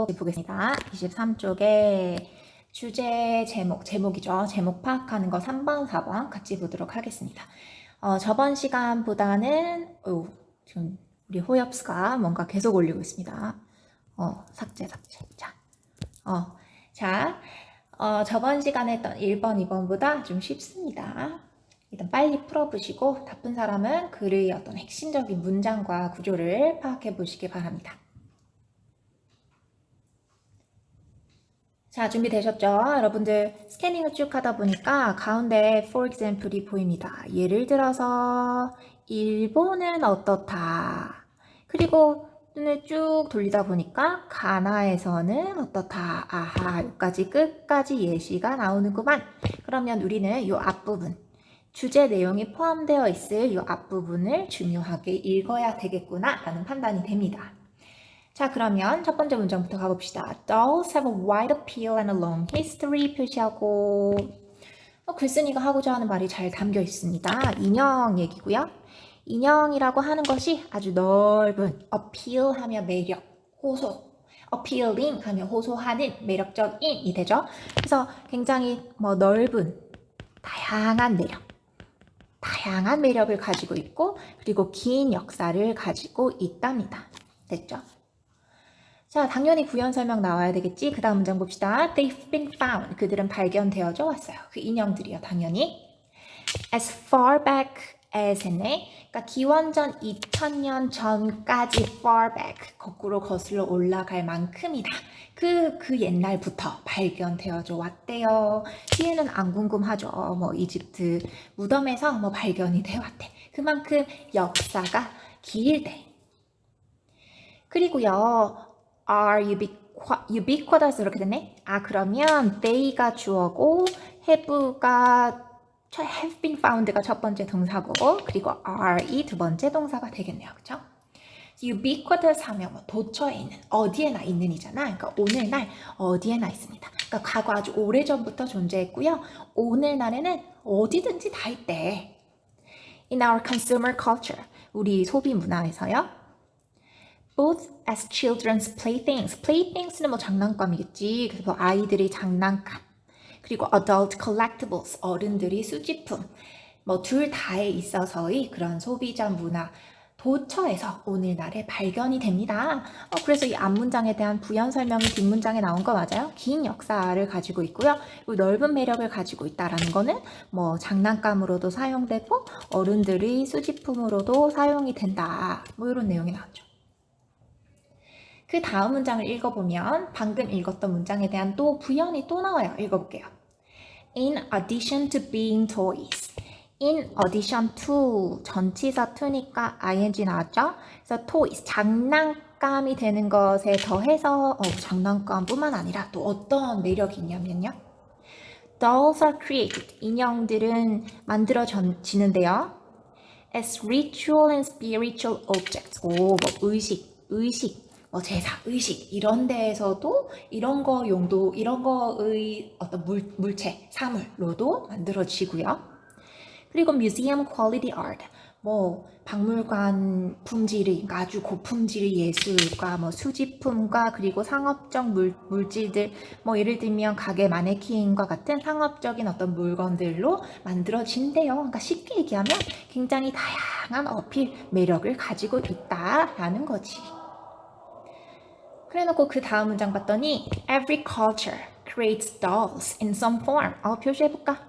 23쪽 보겠습니다. 23쪽에 주제 제목이죠. 제목 파악하는 거 3번, 4번 같이 보도록 하겠습니다. 저번 시간보다는 지금 우리 호엽스가 뭔가 계속 올리고 있습니다. 삭제. 저번 시간에 했던 1번, 2번보다 좀 쉽습니다. 일단 빨리 풀어보시고 나쁜 사람은 글의 어떤 핵심적인 문장과 구조를 파악해 보시기 바랍니다. 자, 준비되셨죠? 여러분들 스캐닝을 쭉 하다 보니까 가운데 for example이 보입니다. 예를 들어서 일본은 어떻다. 그리고 눈을 쭉 돌리다 보니까 가나에서는 어떻다. 아하, 여기까지 끝까지 예시가 나오는구만. 그러면 우리는 이 앞부분, 주제 내용이 포함되어 있을 이 앞부분을 중요하게 읽어야 되겠구나 라는 판단이 됩니다. 자, 그러면 첫 번째 문장부터 가봅시다. Dolls have a wide appeal and a long history 표시하고 글쓴이가 하고자 하는 말이 잘 담겨 있습니다. 인형 얘기고요. 인형이라고 하는 것이 아주 넓은 appeal 하면 매력, 호소, appealing 하면 호소하는 매력적인이 되죠. 그래서 굉장히 넓은 다양한 매력을 가지고 있고 그리고 긴 역사를 가지고 있답니다. 됐죠? 자, 당연히 부연 설명 나와야 되겠지? 그 다음 문장 봅시다. They've been found. 그들은 발견되어져 왔어요. 그 인형들이요, 당연히. As far back as 했네. 그러니까 기원전 2000년 전까지 far back. 거꾸로 거슬러 올라갈 만큼이다. 그 옛날부터 발견되어져 왔대요. 뒤에는 안 궁금하죠. 이집트 무덤에서 발견이 되어 왔대. 그만큼 역사가 길대. 그리고요. are ubiquitous 이렇게 됐네. 그러면 they가 주어고 have가 have been found가 첫 번째 동사고 그리고 are이 두 번째 동사가 되겠네요. 그렇죠? ubiquitous 하면 도처에 있는, 어디에나 있는이잖아. 그러니까 오늘날 어디에나 있습니다. 그러니까 과거 아주 오래전부터 존재했고요. 오늘날에는 어디든지 다 있대. In our consumer culture, 우리 소비 문화에서요. Both as children's playthings. playthings는 장난감이겠지. 그래서 아이들이 장난감. 그리고 adult collectibles. 어른들이 수집품. 둘 다에 있어서의 그런 소비자 문화 도처에서 오늘날에 발견이 됩니다. 그래서 이 앞문장에 대한 부연 설명이 뒷문장에 나온 거 맞아요? 긴 역사를 가지고 있고요. 넓은 매력을 가지고 있다라는 거는 장난감으로도 사용되고 어른들이 수집품으로도 사용이 된다. 이런 내용이 나왔죠. 그 다음 문장을 읽어보면 방금 읽었던 문장에 대한 또 부연이 또 나와요. 읽어볼게요. In addition to being toys. In addition to 전치사 to니까 ing 나왔죠? 그래서 toys, 장난감이 되는 것에 더해서 장난감뿐만 아니라 또 어떤 매력이 있냐면요. Dolls are created. 인형들은 만들어지는데요. As ritual and spiritual objects. 의식. 제사, 의식 이런 데에서도 이런 거의 어떤 물체, 사물로도 만들어지고요. 그리고 museum quality art, 박물관 품질의 아주 고품질의 예술과 수집품과 그리고 상업적 물질들, 예를 들면 가게 마네킹과 같은 상업적인 어떤 물건들로 만들어진대요. 그러니까 쉽게 얘기하면 굉장히 다양한 어필 매력을 가지고 있다라는 거지. 그래놓고 그 다음 문장 봤더니 Every culture creates dolls in some form. 표시해볼까?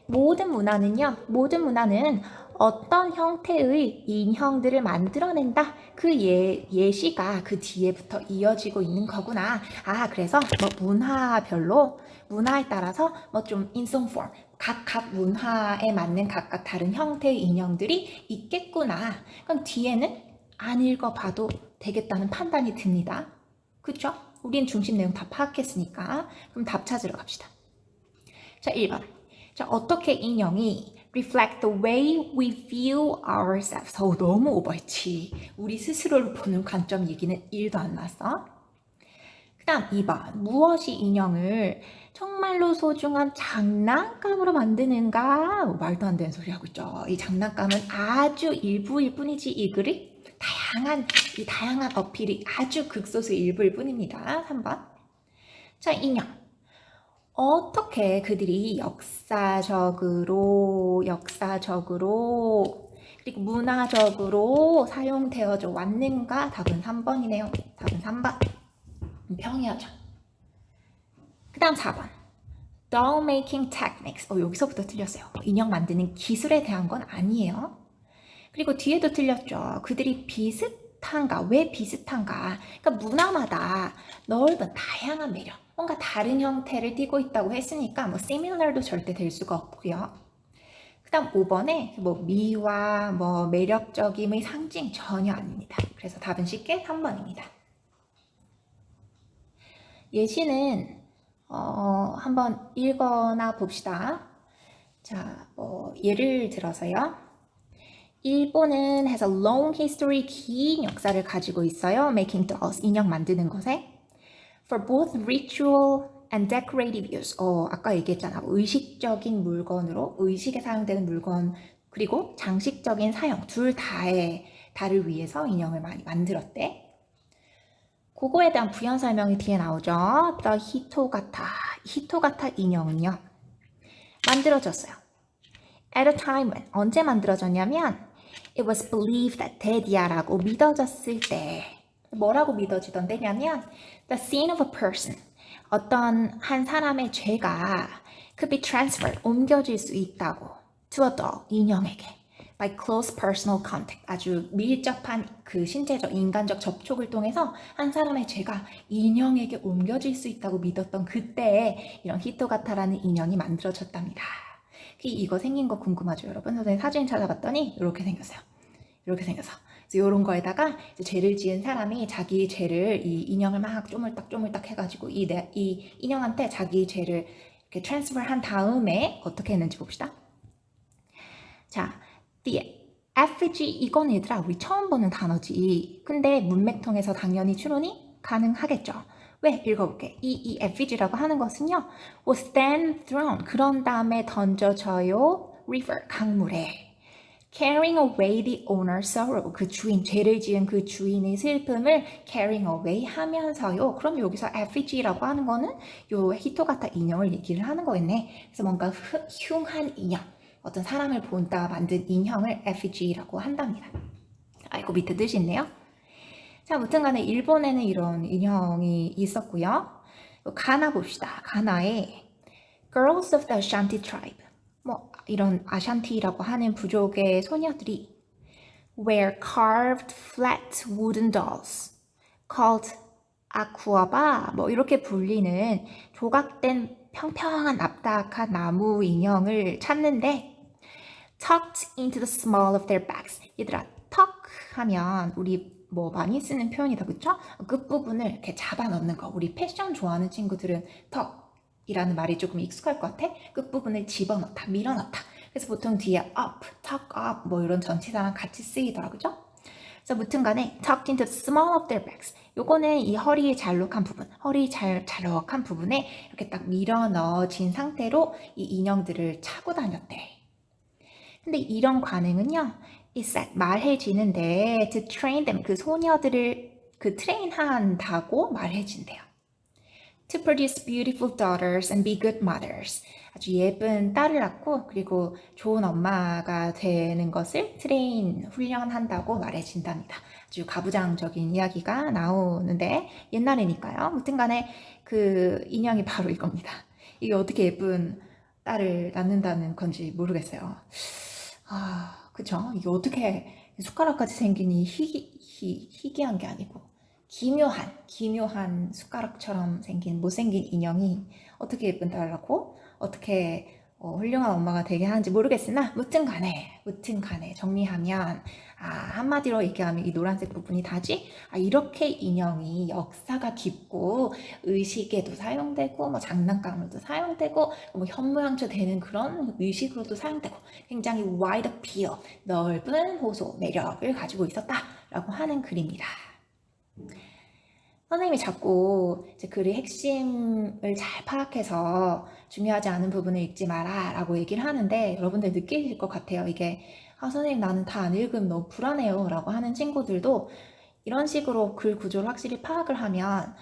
모든 문화는 어떤 형태의 인형들을 만들어낸다. 그 예시가 그 뒤에부터 이어지고 있는 거구나. 그래서 문화에 따라서 좀 in some form. 각 문화에 맞는 각각 다른 형태의 인형들이 있겠구나. 그럼 뒤에는 안 읽어봐도 되겠다는 판단이 듭니다. 그쵸? 우린 중심 내용 다 파악했으니까 그럼 답 찾으러 갑시다. 자, 1번. 자, 어떻게 인형이 reflect the way we view ourselves. 너무 오버했지. 우리 스스로를 보는 관점 얘기는 1도 안 나왔어. 그 다음 2번. 무엇이 인형을 정말로 소중한 장난감으로 만드는가? 말도 안 되는 소리 하고 있죠. 이 장난감은 아주 일부일 뿐이지 이 글이 이 다양한 어필이 아주 극소수의 일부일 뿐입니다. 3번. 자, 인형. 어떻게 그들이 역사적으로 그리고 문화적으로 사용되어져 왔는가? 답은 3번이네요. 답은 3번. 평이하죠. 그 다음 4번. doll making techniques. 여기서부터 틀렸어요. 인형 만드는 기술에 대한 건 아니에요. 그리고 뒤에도 틀렸죠. 그들이 비슷한가? 왜 비슷한가? 그러니까 문화마다 넓은 다양한 매력, 뭔가 다른 형태를 띠고 있다고 했으니까 뭐 similar도 절대 될 수가 없고요. 그 다음 5번에 뭐 미와 뭐 매력적임의 상징 전혀 아닙니다. 그래서 답은 쉽게 3번입니다. 예시는 한번 읽어나 봅시다. 자, 예를 들어서요. 일본은 has a long history, 긴 역사를 가지고 있어요. Making dolls, 인형 만드는 것에. For both ritual and decorative use. 아까 얘기했잖아. 의식적인 물건으로, 의식에 사용되는 물건, 그리고 장식적인 사용, 둘 다를 위해서 인형을 많이 만들었대. 그거에 대한 부연 설명이 뒤에 나오죠. The 히토가타 인형은요. 만들어졌어요. At a time when, 언제 만들어졌냐면 It was believed that 데디아라고 믿어졌을 때 뭐라고 믿어지던 때냐면 The sin of a person, 어떤 한 사람의 죄가 could be transferred, 옮겨질 수 있다고 to a doll, 인형에게 by close personal contact, 아주 밀접한 그 신체적, 인간적 접촉을 통해서 한 사람의 죄가 인형에게 옮겨질 수 있다고 믿었던 그때에 이런 히토가타라는 인형이 만들어졌답니다. 이거 생긴 거 궁금하죠, 여러분? 선생님 사진 찾아봤더니 이렇게 생겼어요. 이렇게 생겨서. 그래서 이런 거에다가 이제 죄를 지은 사람이 자기 죄를 이 인형을 막 쪼물딱 해가지고 이 인형한테 자기 죄를 이렇게 트랜스퍼한 다음에 어떻게 했는지 봅시다. 자, the effigy, 이건 얘들아 우리 처음 보는 단어지. 근데 문맥통해서 당연히 추론이 가능하겠죠. 왜? 읽어볼게. 이 effigy라고 하는 것은요, was then thrown, 그런 다음에 던져져요, river, 강물에. carrying away the owner's sorrow, 그 주인, 죄를 지은 그 주인의 슬픔을 carrying away 하면서요. 그럼 여기서 effigy라고 하는 거는 요 히토가타 인형을 얘기를 하는 거겠네. 그래서 뭔가 흉한 인형, 어떤 사람을 본따 만든 인형을 effigy라고 한답니다. 이거 밑에 뜻이 있네요. 자, 무튼 간에 일본에는 이런 인형이 있었고요. 가나 봅시다. 가나에 Girls of the Ashanti tribe, 이런 아샨티라고 하는 부족의 소녀들이 were carved flat wooden dolls called 아쿠아바, 이렇게 불리는 조각된 평평한 납작한 나무 인형을 찾는데 tucked into the small of their backs. 얘들아, tuck 하면 우리 많이 쓰는 표현이다, 그쵸? 끝부분을 이렇게 잡아 넣는 거. 우리 패션 좋아하는 친구들은 tuck이라는 말이 조금 익숙할 것 같아. 끝부분을 집어넣다, 밀어넣다. 그래서 보통 뒤에 up, tuck up 이런 전치사랑 같이 쓰이더라고요. 그래서 무튼 간에 tucked into the small of their backs. 요거는 이 허리의 잘록한 부분, 잘록한 부분에 이렇게 딱 밀어 넣어진 상태로 이 인형들을 차고 다녔대. 근데 이런 관행은요, is that 말해지는데 to train them, 그 소녀들을 트레인한다고 말해진대요. To produce beautiful daughters and be good mothers. 아주 예쁜 딸을 낳고 그리고 좋은 엄마가 되는 것을 훈련한다고 말해진답니다. 아주 가부장적인 이야기가 나오는데 옛날이니까요. 무튼 간에 그 인형이 바로 이겁니다. 이게 어떻게 예쁜 딸을 낳는다는 건지 모르겠어요. 그쵸? 이게 어떻게 숟가락같이 생긴 이 희귀한 게 아니고 기묘한 숟가락처럼 생긴 못생긴 인형이 어떻게 예쁜 딸을 낳고 어떻게 훌륭한 엄마가 되게 하는지 모르겠으나 무튼 간에 정리하면 한마디로 얘기하면 이 노란색 부분이 다지 이렇게 인형이 역사가 깊고 의식에도 사용되고 장난감으로도 사용되고 현모양처 되는 그런 의식으로도 사용되고 굉장히 wide appeal, 넓은 호소, 매력을 가지고 있었다라고 하는 글입니다. 선생님이 자꾸 이제 글의 핵심을 잘 파악해서 중요하지 않은 부분을 읽지 마라 라고 얘기를 하는데 여러분들 느끼실 것 같아요. 이게 아, 선생님 나는 다 안 읽으면 너무 불안해요 라고 하는 친구들도 이런 식으로 글 구조를 확실히 파악을 하면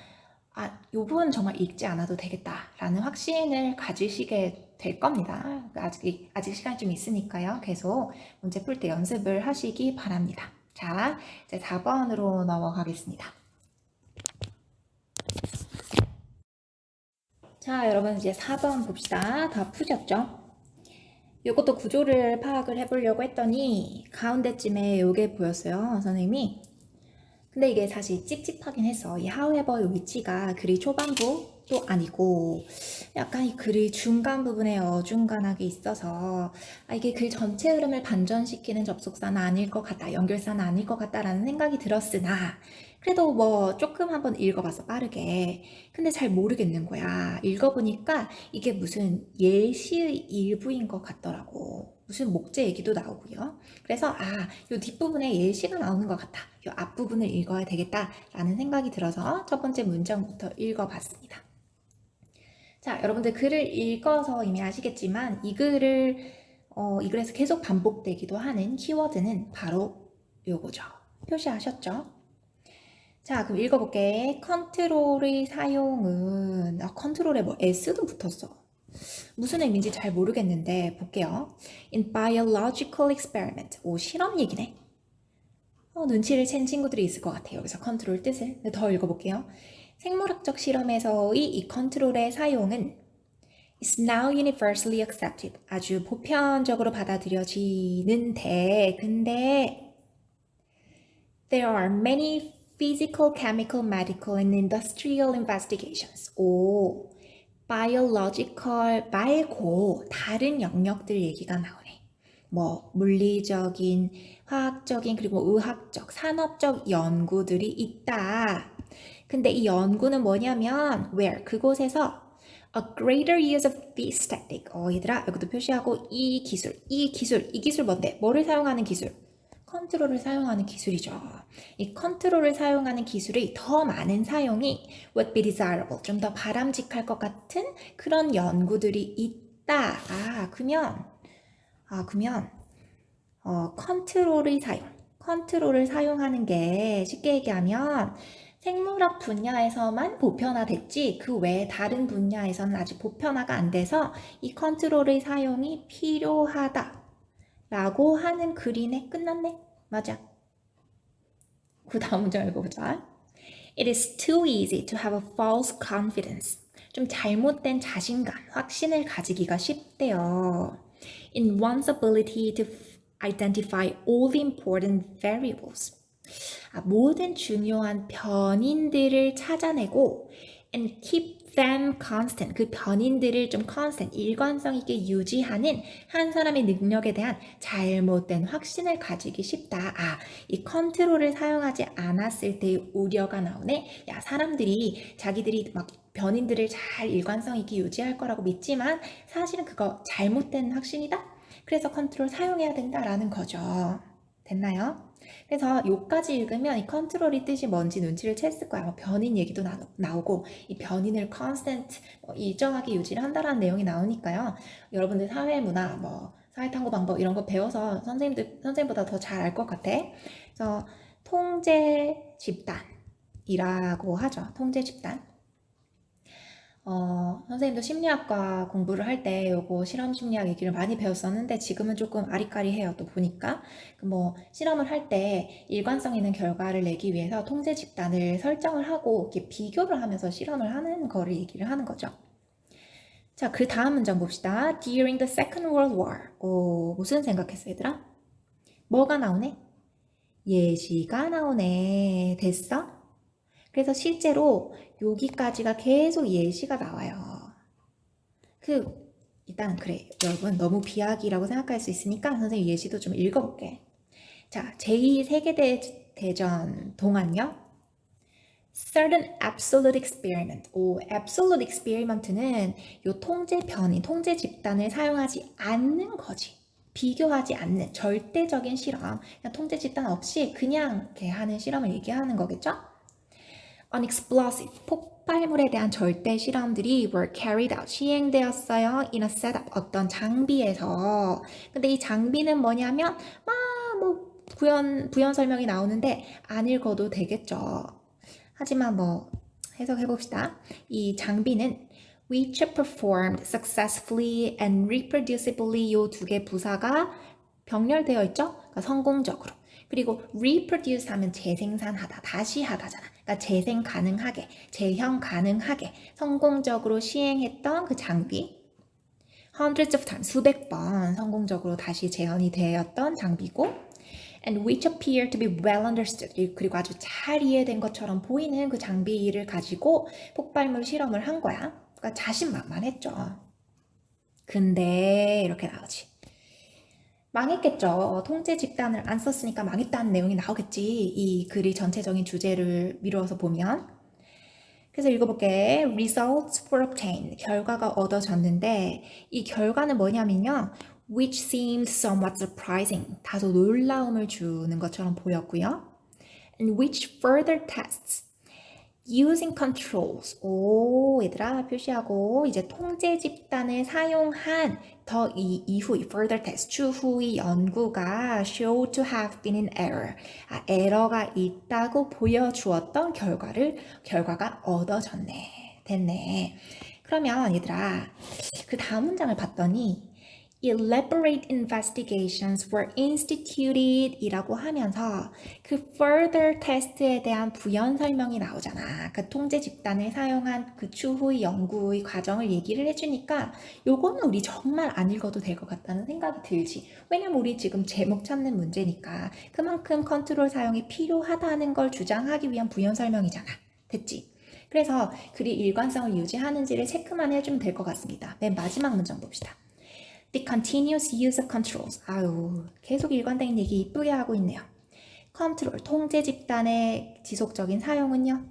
아, 이 부분 정말 읽지 않아도 되겠다라는 확신을 가지시게 될 겁니다. 아직 시간이 좀 있으니까요. 계속 문제 풀 때 연습을 하시기 바랍니다. 자, 이제 4번으로 넘어가겠습니다. 자, 여러분 이제 4번 봅시다. 다 푸셨죠? 이것도 구조를 파악을 해보려고 했더니 가운데쯤에 요게 보였어요, 선생님이. 근데 이게 사실 찝찝하긴 했어. 이 however 위치가 글이 초반부도 아니고 약간 이 글이 중간 부분에 어중간하게 있어서 아, 이게 글 전체 흐름을 반전시키는 접속사는 아닐 것 같다. 연결사는 아닐 것 같다라는 생각이 들었으나 그래도 뭐 조금 한번 읽어봤어, 빠르게. 근데 잘 모르겠는 거야. 읽어보니까 이게 무슨 예시의 일부인 것 같더라고. 무슨 목재 얘기도 나오고요. 그래서 요 뒷부분에 예시가 나오는 것 같아. 요 앞부분을 읽어야 되겠다라는 생각이 들어서 첫 번째 문장부터 읽어봤습니다. 자, 여러분들 글을 읽어서 이미 아시겠지만 이 글에서 계속 반복되기도 하는 키워드는 바로 요거죠. 표시하셨죠? 자, 그럼 읽어볼게. 컨트롤의 사용은 컨트롤에 뭐 S도 붙었어. 무슨 의미인지 잘 모르겠는데 볼게요. In biological experiment. 오, 실험 얘기네. 눈치를 챈 친구들이 있을 것 같아요. 여기서 컨트롤 뜻을. 더 읽어볼게요. 생물학적 실험에서의 이 컨트롤의 사용은 is now universally accepted. 아주 보편적으로 받아들여지는데, 근데 there are many physical, chemical, medical, and industrial investigations. 오, biological 말고 다른 영역들 얘기가 나오네. 뭐 물리적인, 화학적인, 그리고 의학적, 산업적 연구들이 있다. 근데 이 연구는 뭐냐면 where 그곳에서 a greater use of this technique. 얘들아 여기도 표시하고 이 기술 뭔데? 뭐를 사용하는 기술? 컨트롤을 사용하는 기술이죠. 이 컨트롤을 사용하는 기술의 더 많은 사용이 would be desirable, 좀 더 바람직할 것 같은 그런 연구들이 있다. 그러면 컨트롤을 사용하는 게 쉽게 얘기하면 생물학 분야에서만 보편화됐지 그 외에 다른 분야에서는 아직 보편화가 안 돼서 이 컨트롤의 사용이 필요하다 라고 하는 글이네. 끝났네. 맞아. 그 다음 문장 읽어보자. It is too easy to have a false confidence. 좀 잘못된 자신감, 확신을 가지기가 쉽대요. In one's ability to identify all the important variables. 모든 중요한 변인들을 찾아내고 and keep them constant. 그 변인들을 좀 constant, 일관성 있게 유지하는 한 사람의 능력에 대한 잘못된 확신을 가지기 쉽다. 이 컨트롤을 사용하지 않았을 때의 우려가 나오네. 야, 사람들이 자기들이 막 변인들을 잘 일관성 있게 유지할 거라고 믿지만 사실은 그거 잘못된 확신이다? 그래서 컨트롤 사용해야 된다라는 거죠. 됐나요? 그래서 요까지 읽으면 이 컨트롤이 뜻이 뭔지 눈치를 챘을 거야. 변인 얘기도 나오고 이 변인을 constant 일정하게 유지를 한다라는 내용이 나오니까요. 여러분들 사회문화, 사회탐구 방법 이런 거 배워서 선생님보다 더 잘 알 것 같아. 그래서 통제 집단이라고 하죠. 통제 집단. 선생님도 심리학과 공부를 할 때 요거 실험 심리학 얘기를 많이 배웠었는데 지금은 조금 아리까리해요. 또 보니까 실험을 할 때 일관성 있는 결과를 내기 위해서 통제 집단을 설정을 하고 이렇게 비교를 하면서 실험을 하는 거를 얘기를 하는 거죠. 자, 그 다음 문장 봅시다. During the Second World War. 무슨 생각했어, 얘들아? 뭐가 나오네? 예시가 나오네. 됐어? 그래서 실제로 여기까지가 계속 예시가 나와요. 일단 그래. 여러분 너무 비약이라고 생각할 수 있으니까 선생님 예시도 좀 읽어볼게. 자, 제2세계대전 동안요. Certain absolute experiment. absolute experiment는 요 통제 집단을 사용하지 않는 거지. 비교하지 않는 절대적인 실험. 그냥 통제 집단 없이 그냥 이렇게 하는 실험을 얘기하는 거겠죠? An explosive, 폭발물에 대한 절대 실험들이 were carried out, 시행되었어요. in a setup, 어떤 장비에서. 근데 이 장비는 뭐냐면 뭐 부연 설명이 나오는데 안 읽어도 되겠죠. 하지만 뭐 해석해 봅시다. 이 장비는 which performed successfully and reproducibly, 요 두 개 부사가 병렬되어 있죠? 그러니까 성공적으로. 그리고 reproduce 하면 재생산하다, 다시 하다잖아. 그러니까 재생 가능하게, 재현 가능하게 성공적으로 시행했던 그 장비. hundreds of times, 수백 번 성공적으로 다시 재현이 되었던 장비고, and which appear to be well understood, 그리고 아주 잘 이해된 것처럼 보이는 그 장비를 가지고 폭발물 실험을 한 거야. 그러니까 자신만만했죠. 근데 이렇게 나오지. 망했겠죠. 통제 집단을 안 썼으니까 망했다는 내용이 나오겠지. 이 글의 전체적인 주제를 미루어서 보면. 그래서 읽어볼게. Results were obtained. 결과가 얻어졌는데 이 결과는 뭐냐면요. Which seemed somewhat surprising. 다소 놀라움을 주는 것처럼 보였고요. And which further tests using controls. 오, 얘들아 표시하고 이제 통제 집단을 사용한 더 이 이후 further test 추후의 연구가 show to have been in error. 에러가 있다고 보여주었던 결과가 얻어졌네. 됐네. 그러면 얘들아 그 다음 문장을 봤더니 elaborate investigations were instituted 이라고 하면서 그 further test에 대한 부연 설명이 나오잖아. 그 통제 집단을 사용한 그 추후의 연구의 과정을 얘기를 해주니까 요거는 우리 정말 안 읽어도 될 것 같다는 생각이 들지. 왜냐면 우리 지금 제목 찾는 문제니까 그만큼 컨트롤 사용이 필요하다는 걸 주장하기 위한 부연 설명이잖아. 됐지? 그래서 글이 일관성을 유지하는지를 체크만 해주면 될 것 같습니다. 맨 마지막 문장 봅시다. The continuous use of controls. 아유, 계속 일관된 얘기 이쁘게 하고 있네요. 컨트롤, 통제 집단의 지속적인 사용은요.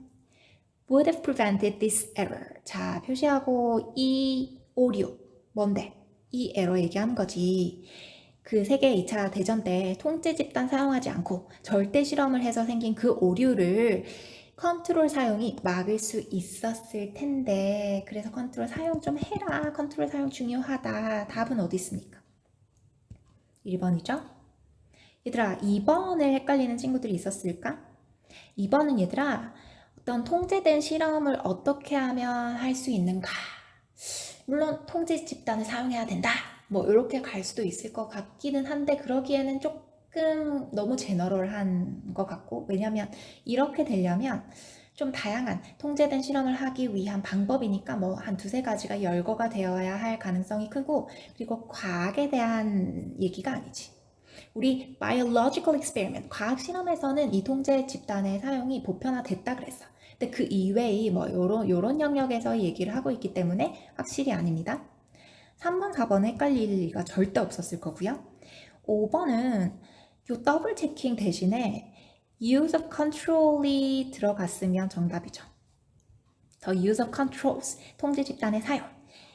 would have prevented this error. 자, 표시하고 이 오류. 뭔데? 이 에러 얘기하는 거지. 그 세계 2차 대전 때 통제 집단 사용하지 않고 절대 실험을 해서 생긴 그 오류를 컨트롤 사용이 막을 수 있었을 텐데 그래서 컨트롤 사용 좀 해라. 컨트롤 사용 중요하다. 답은 어디 있습니까? 1번이죠? 얘들아 2번을 헷갈리는 친구들이 있었을까? 2번은 얘들아 어떤 통제된 실험을 어떻게 하면 할 수 있는가? 물론 통제 집단을 사용해야 된다. 뭐 이렇게 갈 수도 있을 것 같기는 한데 그러기에는 조금 너무 제너럴한 것 같고 왜냐면 이렇게 되려면 좀 다양한 통제된 실험을 하기 위한 방법이니까 뭐 한 두세 가지가 열거가 되어야 할 가능성이 크고 그리고 과학에 대한 얘기가 아니지. 우리 biological experiment, 과학 실험에서는 이 통제 집단의 사용이 보편화됐다 그랬어. 근데 그 이외의 뭐 요런 영역에서 얘기를 하고 있기 때문에 확실히 아닙니다. 3번, 4번은 헷갈릴 리가 절대 없었을 거고요. 5번은 요 더블 체킹 대신에 use of control이 들어갔으면 정답이죠. The use of controls, 통제 집단의 사용,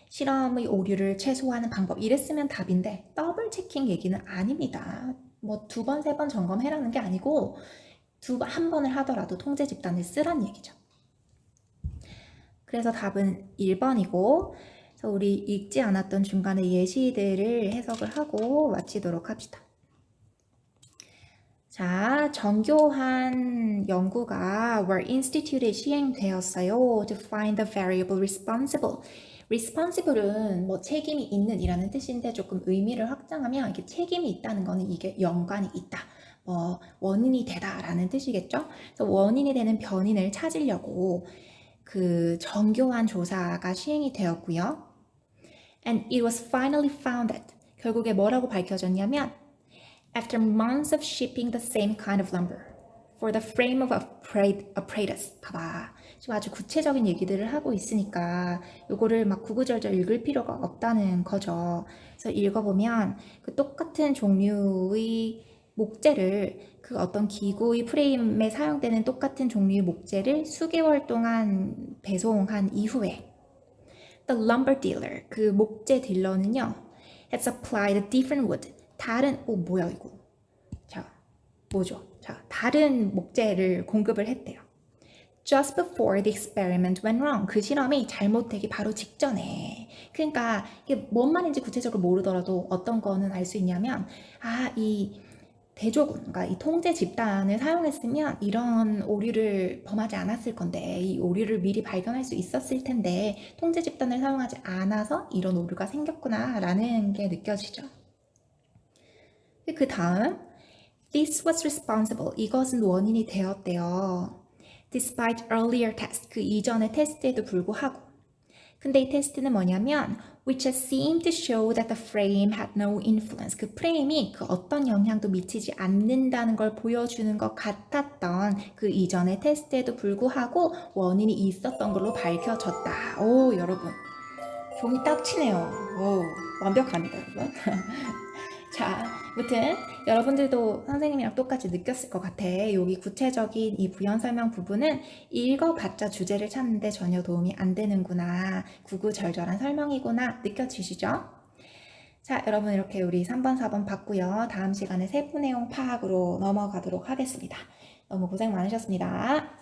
실험의 오류를 최소화하는 방법 이랬으면 답인데 더블 체킹 얘기는 아닙니다. 뭐 2번, 3번 점검해라는 게 아니고 한 번을 하더라도 통제 집단을 쓰란 얘기죠. 그래서 답은 1번이고 그래서 우리 읽지 않았던 중간에 예시들을 해석을 하고 마치도록 합시다. 자, 정교한 연구가 were instituted 시행되었어요. To find the variable responsible. responsible은 뭐 책임이 있는 이라는 뜻인데 조금 의미를 확장하면 이게 책임이 있다는 거는 이게 연관이 있다. 뭐 원인이 되다라는 뜻이겠죠. 그래서 원인이 되는 변인을 찾으려고 그 정교한 조사가 시행이 되었고요. And it was finally found that 결국에 뭐라고 밝혀졌냐면 After months of shipping the same kind of lumber for the frame of apparatus. 봐봐. 지금 아주 구체적인 얘기들을 하고 있으니까 요거를 막 구구절절 읽을 필요가 없다는 거죠. 그래서 읽어보면 그 똑같은 종류의 목재를 그 어떤 기구의 프레임에 사용되는 똑같은 종류의 목재를 수개월 동안 배송한 이후에 The lumber dealer, 그 목재 딜러는요 had supplied a different wood. 다른, 뭐야 이거. 자, 뭐죠? 자, 다른 목재를 공급을 했대요. just before the experiment went wrong. 그 실험이 잘못되기 바로 직전에. 그러니까 이게 뭔 말인지 구체적으로 모르더라도 어떤 거는 알 수 있냐면 이 대조군, 그러니까 이 통제 집단을 사용했으면 이런 오류를 범하지 않았을 건데 이 오류를 미리 발견할 수 있었을 텐데 통제 집단을 사용하지 않아서 이런 오류가 생겼구나 라는 게 느껴지죠. 그 다음 This was responsible. 이것은 원인이 되었대요. Despite earlier test. 그 이전의 테스트에도 불구하고. 근데 이 테스트는 뭐냐면 which seemed to show that the frame had no influence. 그 프레임이 그 어떤 영향도 미치지 않는다는 걸 보여주는 것 같았던 그 이전의 테스트에도 불구하고 원인이 있었던 걸로 밝혀졌다. 오, 여러분. 종이 딱 치네요. 오, 완벽합니다, 여러분. 자, 아무튼 여러분들도 선생님이랑 똑같이 느꼈을 것 같아. 여기 구체적인 이 부연 설명 부분은 읽어봤자 주제를 찾는데 전혀 도움이 안 되는구나. 구구절절한 설명이구나. 느껴지시죠? 자, 여러분 이렇게 우리 3번, 4번 봤고요. 다음 시간에 세부 내용 파악으로 넘어가도록 하겠습니다. 너무 고생 많으셨습니다.